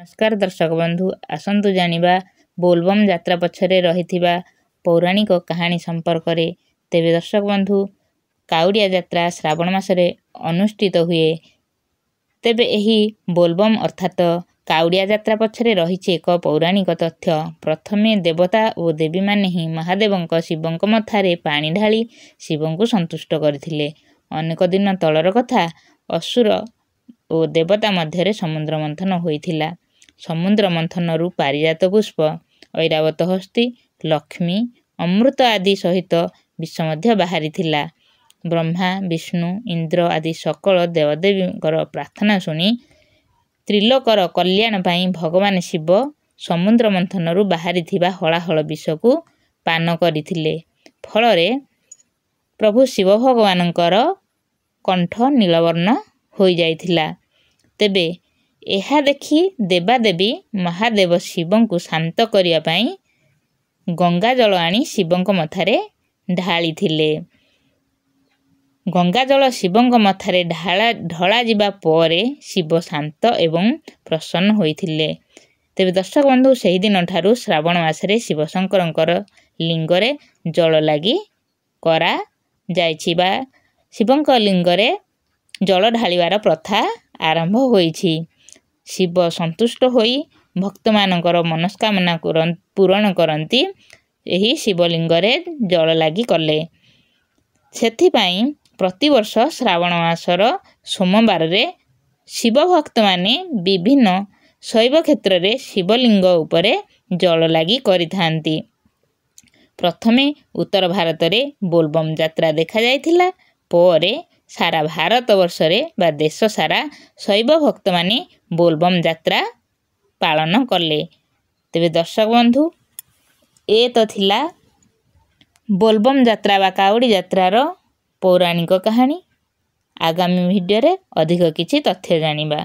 नमस्कार दर्शक बंधु आसंतु जानिबा बोलबम यात्रा पछरे रहिथिबा पौराणिक कहानी संपर्क रे। तेबे दर्शक बंधु काउडिया यात्रा श्रावण मासरे अनुष्ठित हुए। तेबे एही बोलबम अर्थात काउडिया यात्रा पछरे रहिछि एक पौराणिक तथ्य। प्रथमे देवता और देवी माने ही महादेवंक शिवंक मथारे पानी ढाली शिवंकु संतुष्ट करथिले। अनेक दिन तलर कथा असुर और देवता मध्यरे समुद्र मंथन होइथिला। समुद्र मंथनरु पारिजात पुष्प ऐरावत हस्ती लक्ष्मी अमृत आदि सहित विष मध्य बाहरिथिला। ब्रह्मा विष्णु इंद्र आदि सकल देवदेवींकर प्रार्थना सुनी त्रिलोकर कल्याण पाई भगवान शिव समुद्र मंथनरु बाहरिथिबा हलाहल विषकु पान करिथिले। फलरे प्रभु शिव भगवानंकर कंठ नीलवर्ण होई जाइथिला। तेबे एहा देखि देवादेवी महादेव शिवंकु शांत करिया पाई गंगा जल आनी शिवंक मथारे ढालिथिले। गंगा जल शिवंक मथारे ढला जिबा परे शिव शांत एवं प्रसन्न होइथिले। तेबे दर्शक बंधु सेही दिन ठारू श्रावण मासरे शिव शंकरंकर लिंगरे जल लागी करा जाइछि बा शिवंक लिंगरे जल ढालिवार प्रथा आरंभ होइछि। शिव संतुष्ट होई भक्त मानकर मनस्कामना पूरण करती एही शिवलिंगरे जल लागी कले। सेथिपाई प्रतिवर्ष श्रावण मासर सोमवार रे शिव भक्त माने विभिन्न शैव क्षेत्र रे शिवलिंग उपरे जल लागी करिथांती। प्रथमे उत्तर भारत रे बोलबम यात्रा देखा जाइथिला। परे सारा भारत वर्ष रे बा देश सारा शैव भक्त माने बोलबम यात्रा पालन कले। तेबे दर्शक बंधु ए तो थिला बोलबम यात्रा बा काउडी यात्रार पौराणिक कहानी। आगामी वीडियो रे अधिक किछि तथ्य जानिबा।